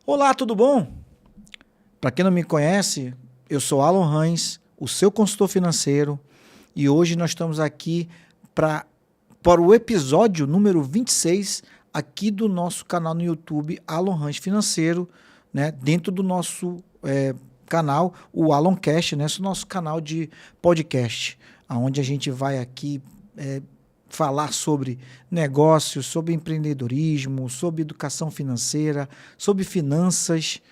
Olá, tudo bom? Para quem não me conhece, eu sou Alan Heinz, o seu consultor financeiro, e hoje nós estamos aqui para o episódio número 26 aqui do nosso canal no YouTube, Alan Heinz Financeiro, né? Dentro do nosso canal, o Aloncast, né? Esse é o nosso canal de podcast, onde a gente vai aqui falar sobre negócios, sobre empreendedorismo, sobre educação financeira, sobre finanças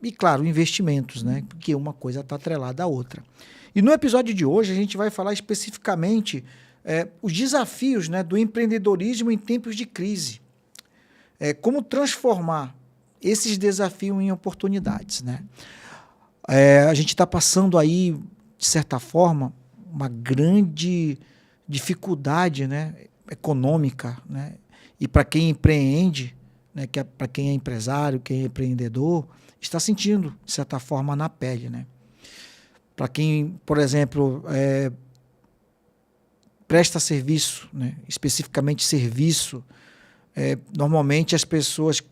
e, claro, investimentos, né? Porque uma coisa está atrelada à outra. E no episódio de hoje a gente vai falar especificamente os desafios, né, do empreendedorismo em tempos de crise. Como transformar esses desafios em oportunidades, né? A gente está passando aí, de certa forma, uma grande dificuldade, né, econômica, né? E para quem empreende, né, para quem é empresário, quem é empreendedor, está sentindo, de certa forma, na pele, né? Para quem, por exemplo, presta serviço, né, especificamente serviço, normalmente as pessoas,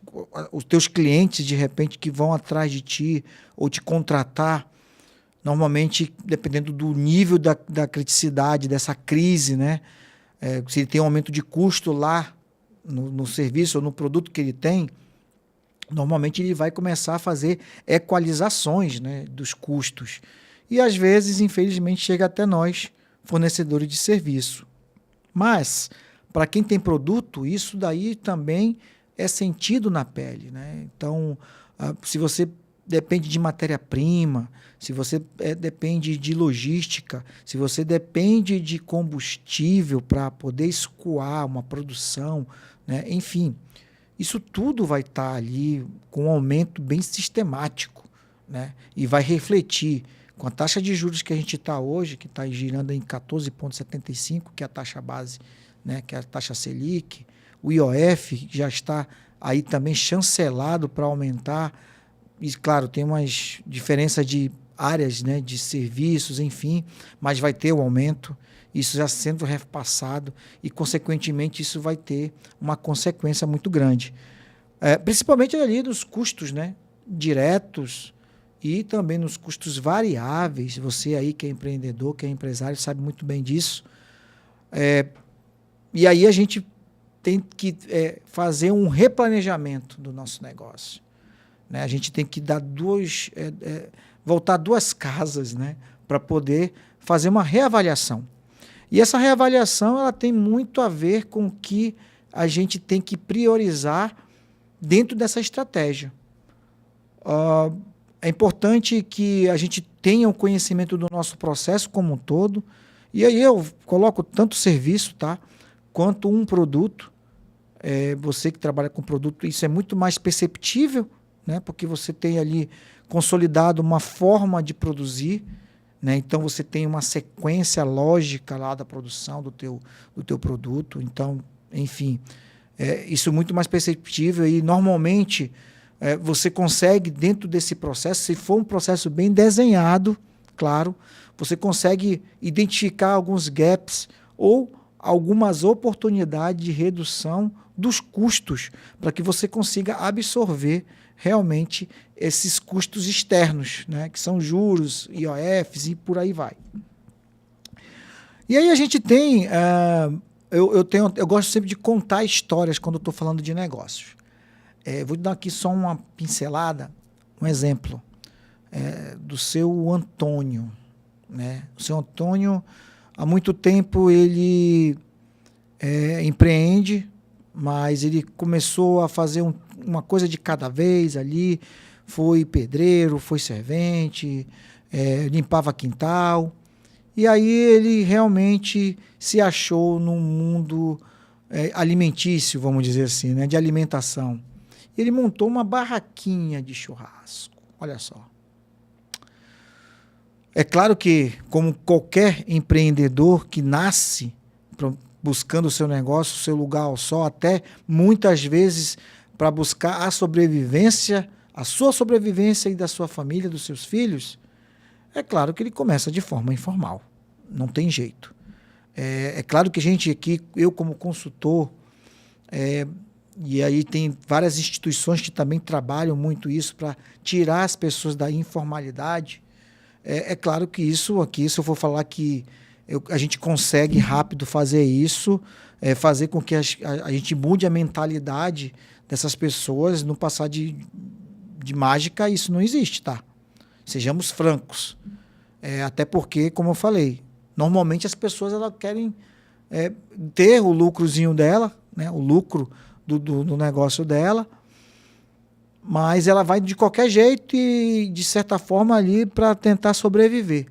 os teus clientes, de repente, que vão atrás de ti ou te contratar, normalmente, dependendo do nível da criticidade dessa crise, né? Se ele tem um aumento de custo lá no serviço ou no produto que ele tem, normalmente ele vai começar a fazer equalizações, né, dos custos. E às vezes, infelizmente, chega até nós, fornecedores de serviço. Mas, para quem tem produto, isso daí também é sentido na pele, né? Então, se você depende de matéria-prima, se você depende de logística, se você depende de combustível para poder escoar uma produção, né? Enfim, isso tudo vai estar ali com um aumento bem sistemático, né? E vai refletir com a taxa de juros que a gente está hoje, que está girando em 14,75, que é a taxa base, né? Que é a taxa Selic, o IOF já está aí também chancelado para aumentar. E, claro, tem umas diferenças de áreas, né, de serviços, enfim, mas vai ter o aumento, isso já sendo repassado e, consequentemente, isso vai ter uma consequência muito grande. Principalmente ali nos custos, né, diretos e também nos custos variáveis. Você aí que é empreendedor, que é empresário, sabe muito bem disso. E aí a gente tem que fazer um replanejamento do nosso negócio. Né? A gente tem que dar voltar duas casas, né, para poder fazer uma reavaliação. E essa reavaliação ela tem muito a ver com o que a gente tem que priorizar dentro dessa estratégia. É importante que a gente tenha o conhecimento do nosso processo como um todo, e aí eu coloco tanto serviço, tá, quanto um produto. Você que trabalha com produto, isso é muito mais perceptível, né? Porque você tem ali consolidado uma forma de produzir, né? Então você tem uma sequência lógica lá da produção do teu produto. Então, enfim, isso é muito mais perceptível e normalmente você consegue, dentro desse processo, se for um processo bem desenhado, claro, você consegue identificar alguns gaps ou algumas oportunidades de redução dos custos para que você consiga absorver realmente esses custos externos, né, que são juros, IOFs e por aí vai. E aí a gente tem, eu gosto sempre de contar histórias quando estou falando de negócios. Vou dar aqui só uma pincelada, um exemplo do seu Antônio, né? O seu Antônio, há muito tempo ele empreende, mas ele começou a fazer uma coisa de cada vez ali, foi pedreiro, foi servente, limpava quintal, e aí ele realmente se achou num mundo alimentício, vamos dizer assim, né, de alimentação. Ele montou uma barraquinha de churrasco, olha só. É claro que, como qualquer empreendedor que nasce buscando o seu negócio, o seu lugar ao sol, até muitas vezes para buscar a sobrevivência, a sua sobrevivência e da sua família, dos seus filhos, é claro que ele começa de forma informal. Não tem jeito. É claro que a gente aqui, eu como consultor, E aí tem várias instituições que também trabalham muito isso para tirar as pessoas da informalidade. É claro que isso aqui, se eu for falar que a gente consegue rápido fazer isso, fazer com que a gente mude a mentalidade dessas pessoas, não passar de mágica, isso não existe, tá? Sejamos francos. Até porque, como eu falei, normalmente as pessoas elas querem ter o lucrozinho dela, né? O lucro do negócio dela, mas ela vai de qualquer jeito e, de certa forma, ali para tentar sobreviver.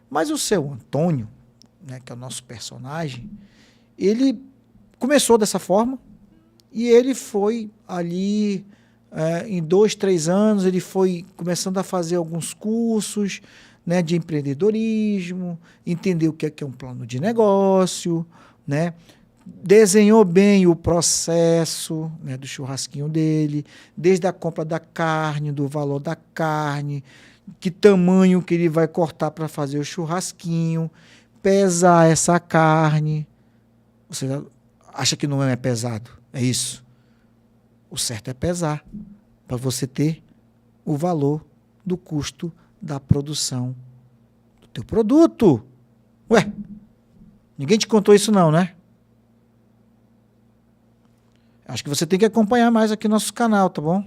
Mas o seu Antônio, né, que é o nosso personagem, ele começou dessa forma e ele foi ali, em 2, 3 anos, ele foi começando a fazer alguns cursos, né, de empreendedorismo, entender o que é um plano de negócio, né? Desenhou bem o processo, né, do churrasquinho dele, desde a compra da carne, do valor da carne, que tamanho que ele vai cortar para fazer o churrasquinho, pesar essa carne. Você acha que não é pesado? É isso. O certo é pesar, para você ter o valor do custo da produção do teu produto. Ué, ninguém te contou isso não, né? Acho que você tem que acompanhar mais aqui nosso canal, tá bom?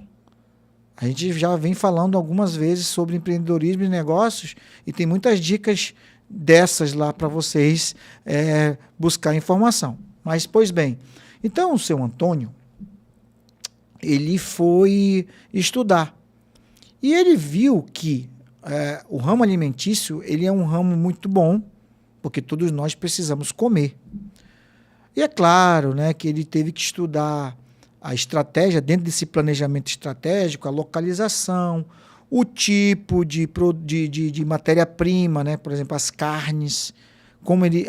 A gente já vem falando algumas vezes sobre empreendedorismo e negócios e tem muitas dicas dessas lá para vocês buscar informação. Mas, pois bem, então o seu Antônio, ele foi estudar e ele viu que o ramo alimentício ele é um ramo muito bom, porque todos nós precisamos comer. E é claro, né, que ele teve que estudar a estratégia, dentro desse planejamento estratégico, a localização, o tipo de matéria-prima, né, por exemplo, as carnes,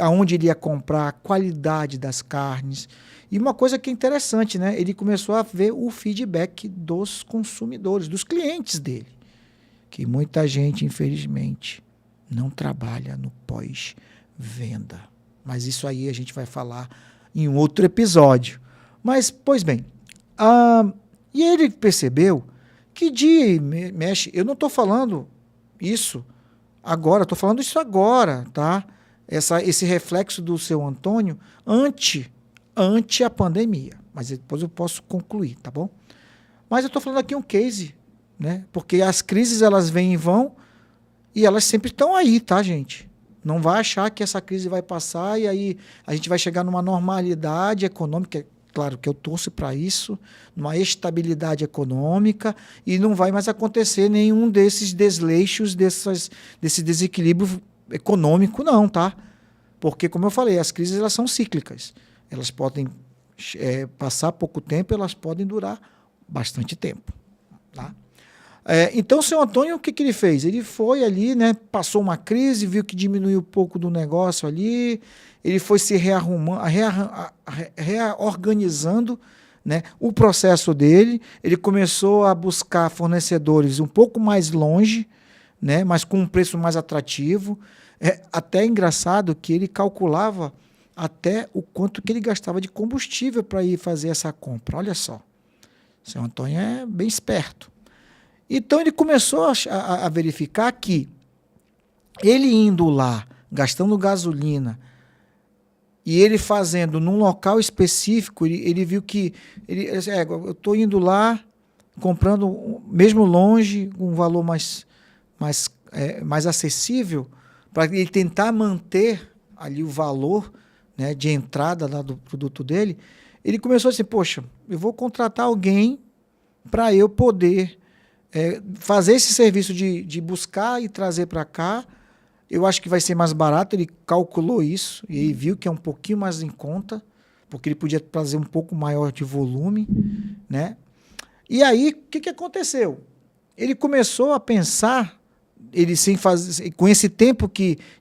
aonde ele ia comprar, a qualidade das carnes. E uma coisa que é interessante, né, ele começou a ver o feedback dos consumidores, dos clientes dele, que muita gente, infelizmente, não trabalha no pós-venda. Mas isso aí a gente vai falar em um outro episódio. Mas, pois bem, e ele percebeu que dia e mexe, eu não estou falando isso agora, estou falando isso agora, tá? Esse reflexo do seu Antônio ante a pandemia. Mas depois eu posso concluir, tá bom? Mas eu estou falando aqui um case, né? Porque as crises elas vêm e vão e elas sempre estão aí, tá, gente? Não vai achar que essa crise vai passar e aí a gente vai chegar numa normalidade econômica, claro que eu torço para isso, numa estabilidade econômica e não vai mais acontecer nenhum desses desleixos, desse desequilíbrio econômico, não, tá? Porque, como eu falei, as crises elas são cíclicas. Elas podem passar pouco tempo, elas podem durar bastante tempo, tá? Então, o seu Antônio, o que ele fez? Ele foi ali, né, passou uma crise, viu que diminuiu um pouco do negócio ali, ele foi se rearrumando, reorganizando, né, o processo dele, ele começou a buscar fornecedores um pouco mais longe, né, mas com um preço mais atrativo. Até engraçado que ele calculava até o quanto que ele gastava de combustível para ir fazer essa compra. Olha só, o seu Antônio é bem esperto. Então ele começou a verificar que ele indo lá, gastando gasolina, e ele fazendo num local específico, ele viu que eu estou indo lá, comprando, mesmo longe, um valor mais acessível, para ele tentar manter ali o valor, né, de entrada lá do produto dele. Ele começou assim, poxa, eu vou contratar alguém para eu poder fazer esse serviço de buscar e trazer para cá. Eu acho que vai ser mais barato. Ele calculou isso e aí viu que é um pouquinho mais em conta, porque ele podia trazer um pouco maior de volume, né? E aí, o que aconteceu? Ele começou a pensar, com esse tempo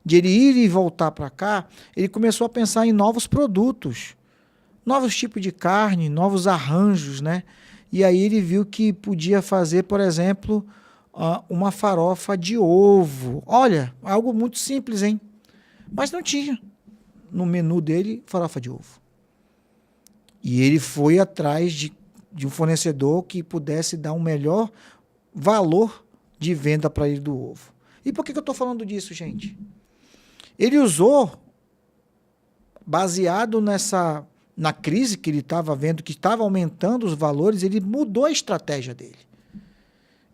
de ele ir e voltar para cá, ele começou a pensar em novos produtos, novos tipos de carne, novos arranjos, né? E aí ele viu que podia fazer, por exemplo, uma farofa de ovo. Olha, algo muito simples, hein? Mas não tinha no menu dele farofa de ovo. E ele foi atrás de de um fornecedor que pudesse dar um melhor valor de venda para ele do ovo. E por que eu estou falando disso, gente? Ele usou, baseado na crise que ele estava vendo, que estava aumentando os valores, ele mudou a estratégia dele.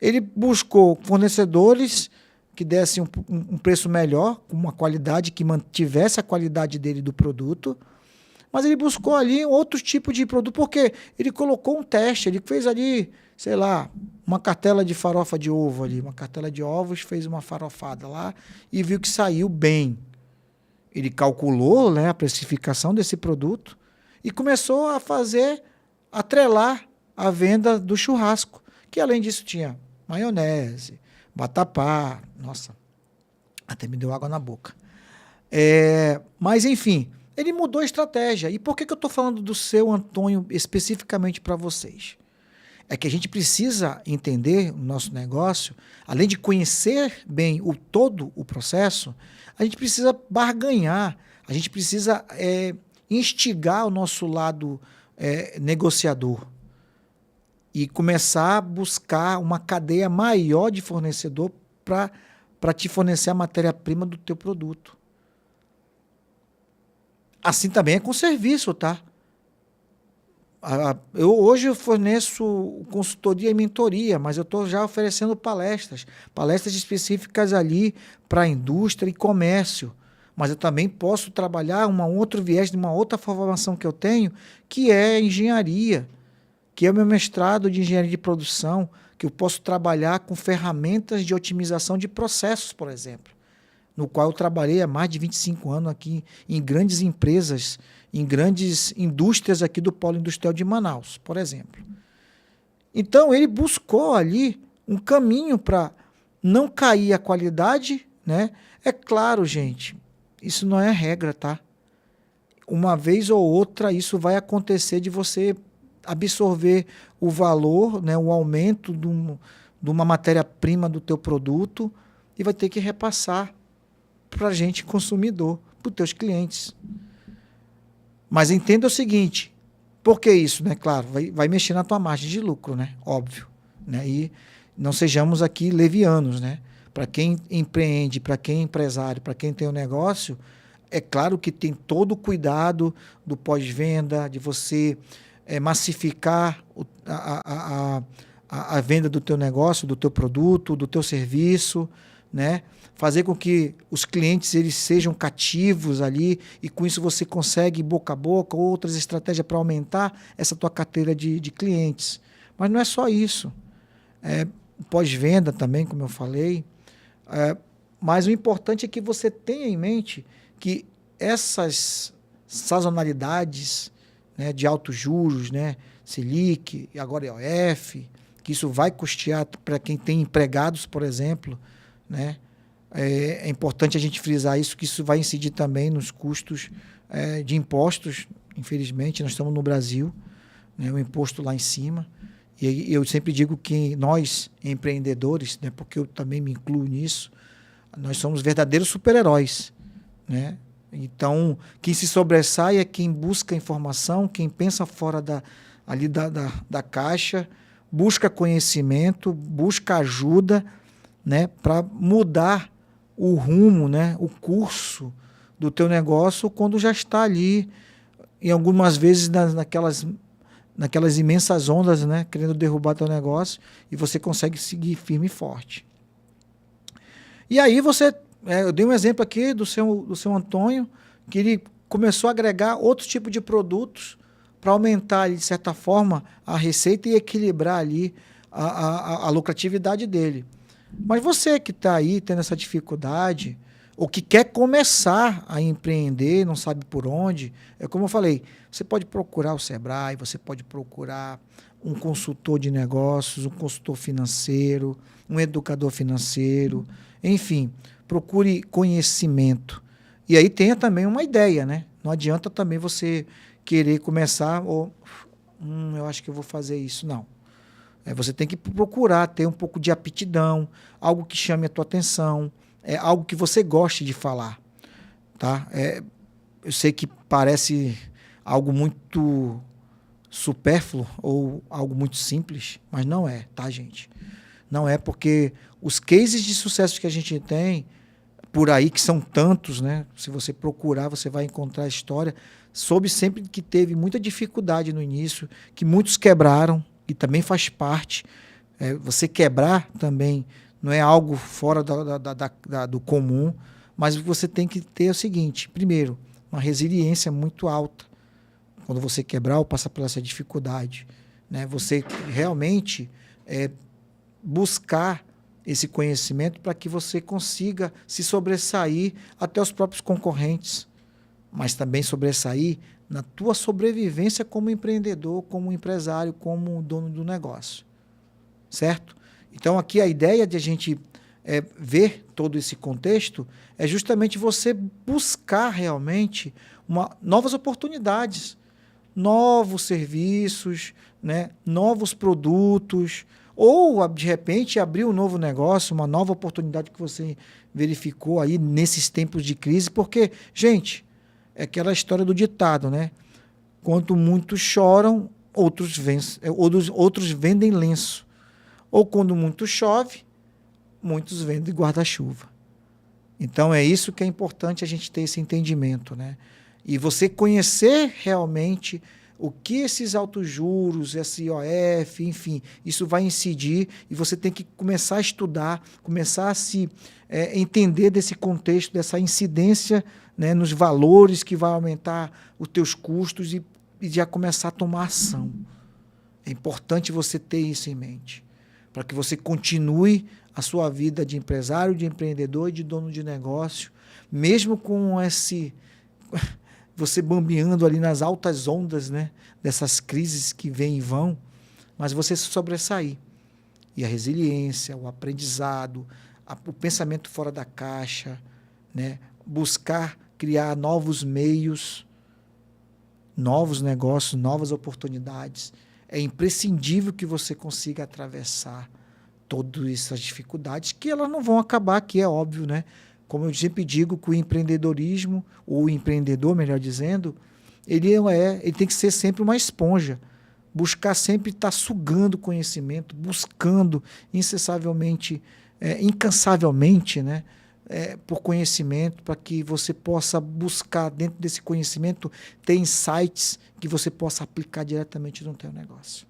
Ele buscou fornecedores que dessem um preço melhor, com uma qualidade que mantivesse a qualidade dele do produto, mas ele buscou ali outro tipo de produto, porque ele colocou um teste, ele fez ali, sei lá, uma cartela de farofa de ovo ali, uma cartela de ovos, fez uma farofada lá e viu que saiu bem. Ele calculou, né, a precificação desse produto e começou a atrelar a venda do churrasco, que além disso tinha maionese, vatapá, nossa, até me deu água na boca. Mas, enfim, ele mudou a estratégia. E por que eu estou falando do Seu Antônio especificamente para vocês? É que a gente precisa entender o nosso negócio, além de conhecer bem todo o processo, a gente precisa barganhar, a gente precisa instigar o nosso lado negociador e começar a buscar uma cadeia maior de fornecedor para te fornecer a matéria-prima do teu produto. Assim também é com serviço, tá? Hoje eu forneço consultoria e mentoria, mas eu estou já oferecendo palestras específicas ali para a indústria e comércio. Mas eu também posso trabalhar um outro viés de uma outra formação que eu tenho, que é engenharia, que é o meu mestrado de engenharia de produção, que eu posso trabalhar com ferramentas de otimização de processos, por exemplo, no qual eu trabalhei há mais de 25 anos aqui em grandes empresas, em grandes indústrias aqui do Polo Industrial de Manaus, por exemplo. Então, ele buscou ali um caminho para não cair a qualidade, né? É claro, gente, isso não é regra, tá? Uma vez ou outra, isso vai acontecer de você absorver o valor, né, o aumento de uma matéria-prima do teu produto e vai ter que repassar para a gente, consumidor, para os teus clientes. Mas entenda o seguinte, por que isso, né? Claro, vai mexer na tua margem de lucro, né? Óbvio. Né? E não sejamos aqui levianos, né? Para quem empreende, para quem é empresário, para quem tem um negócio, é claro que tem todo o cuidado do pós-venda, de você massificar a venda do teu negócio, do teu produto, do teu serviço, né? Fazer com que os clientes eles sejam cativos ali e com isso você consegue boca a boca outras estratégias para aumentar essa tua carteira de clientes. Mas não é só isso. Pós-venda também, como eu falei. Mas o importante é que você tenha em mente que essas sazonalidades, né, de altos juros, né, Selic e agora EOF, que isso vai custear para quem tem empregados, por exemplo, né? É importante a gente frisar isso, que isso vai incidir também nos custos de impostos. Infelizmente, nós estamos no Brasil, né, o imposto lá em cima. E eu sempre digo que nós, empreendedores, né, porque eu também me incluo nisso, nós somos verdadeiros super-heróis, né? Então, quem se sobressai é quem busca informação, quem pensa fora da caixa, busca conhecimento, busca ajuda, né, para mudar o rumo, né, o curso do teu negócio quando já está ali, em algumas vezes naquelas imensas ondas, né, querendo derrubar teu negócio, e você consegue seguir firme e forte. E aí eu dei um exemplo aqui do seu Antônio, que ele começou a agregar outro tipo de produtos para aumentar, de certa forma, a receita e equilibrar ali a lucratividade dele. Mas você que está aí tendo essa dificuldade, ou que quer começar a empreender, não sabe por onde, é como eu falei, você pode procurar o Sebrae, você pode procurar um consultor de negócios, um consultor financeiro, um educador financeiro, enfim, procure conhecimento. E aí tenha também uma ideia, né? Não adianta também você querer começar, eu acho que eu vou fazer isso, não. Você tem que procurar ter um pouco de aptidão, algo que chame a tua atenção, algo que você goste de falar. Tá? Eu sei que parece algo muito supérfluo ou algo muito simples, mas não é, tá, gente? Não é, porque os cases de sucesso que a gente tem por aí, que são tantos, né? Se você procurar, você vai encontrar a história. Soube sempre que teve muita dificuldade no início, que muitos quebraram, e também faz parte. Você quebrar também não é algo fora do comum, mas você tem que ter o seguinte: primeiro, uma resiliência muito alta. Quando você quebrar ou passar por essa dificuldade, né? Você realmente buscar esse conhecimento para que você consiga se sobressair até os próprios concorrentes, mas também sobressair na tua sobrevivência como empreendedor, como empresário, como dono do negócio, certo? Então aqui a ideia de a gente ver todo esse contexto é justamente você buscar realmente novas oportunidades, novos serviços, né? Novos produtos, ou de repente abrir um novo negócio, uma nova oportunidade que você verificou aí nesses tempos de crise, porque, gente, é aquela história do ditado, né? Quanto muitos choram, outros vendem lenço. Ou quando muito chove, muitos vendem guarda-chuva. Então é isso que é importante a gente ter esse entendimento, né? E você conhecer realmente o que esses altos juros, esse IOF, enfim, isso vai incidir, e você tem que começar a estudar, começar a se entender desse contexto, dessa incidência, né, nos valores que vai aumentar os teus custos e já começar a tomar ação. É importante você ter isso em mente, para que você continue a sua vida de empresário, de empreendedor e de dono de negócio, mesmo com você bambeando ali nas altas ondas, né, dessas crises que vêm e vão, mas você se sobressair. E a resiliência, o aprendizado, o pensamento fora da caixa, né, buscar criar novos meios, novos negócios, novas oportunidades. É imprescindível que você consiga atravessar todas essas dificuldades, que elas não vão acabar aqui, é óbvio, né? Como eu sempre digo, que o empreendedorismo, ou o empreendedor, melhor dizendo, ele tem que ser sempre uma esponja. Buscar sempre estar sugando conhecimento, buscando incansavelmente, né? Por conhecimento, para que você possa buscar dentro desse conhecimento, ter insights que você possa aplicar diretamente no teu negócio.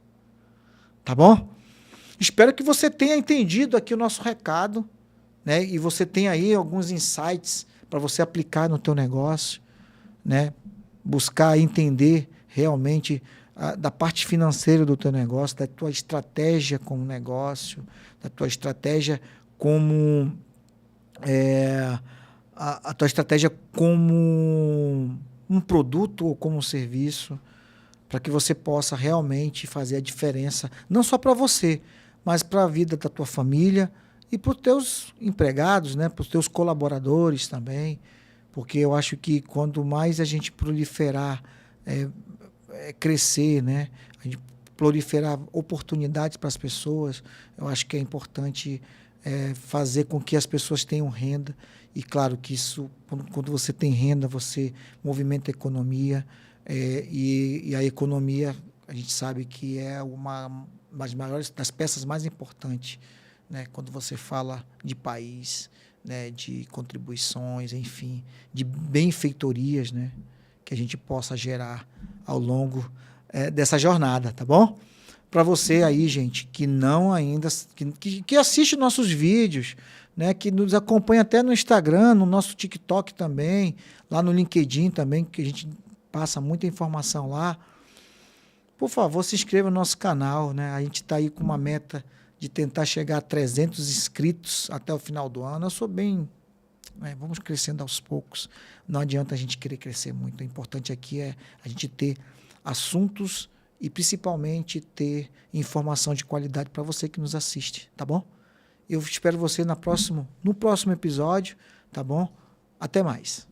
Tá bom? Espero que você tenha entendido aqui o nosso recado, né? E você tenha aí alguns insights para você aplicar no teu negócio, né? Buscar entender realmente da parte financeira do teu negócio, da tua estratégia como negócio, da tua estratégia como a tua estratégia como um produto ou como um serviço, para que você possa realmente fazer a diferença, não só para você, mas para a vida da tua família e para os teus empregados, né? Para os teus colaboradores também, porque eu acho que quanto mais a gente proliferar, crescer, né? A gente proliferar oportunidades para as pessoas, eu acho que é importante fazer com que as pessoas tenham renda. E claro que isso, quando você tem renda, você movimenta a economia, e a economia, a gente sabe que é uma das peças mais importantes, né? Quando você fala de país, né? De contribuições, enfim, de benfeitorias, né? Que a gente possa gerar ao longo dessa jornada, tá bom? Para você aí, gente, que não ainda, que assiste nossos vídeos, né? Que nos acompanha até no Instagram, no nosso TikTok também, lá no LinkedIn também, que a gente passa muita informação lá. Por favor, se inscreva no nosso canal, né? A gente está aí com uma meta de tentar chegar a 300 inscritos até o final do ano. Eu sou bem... vamos crescendo aos poucos. Não adianta a gente querer crescer muito. O importante aqui é a gente ter assuntos e principalmente ter informação de qualidade para você que nos assiste, tá bom? Eu espero você no próximo episódio, tá bom? Até mais.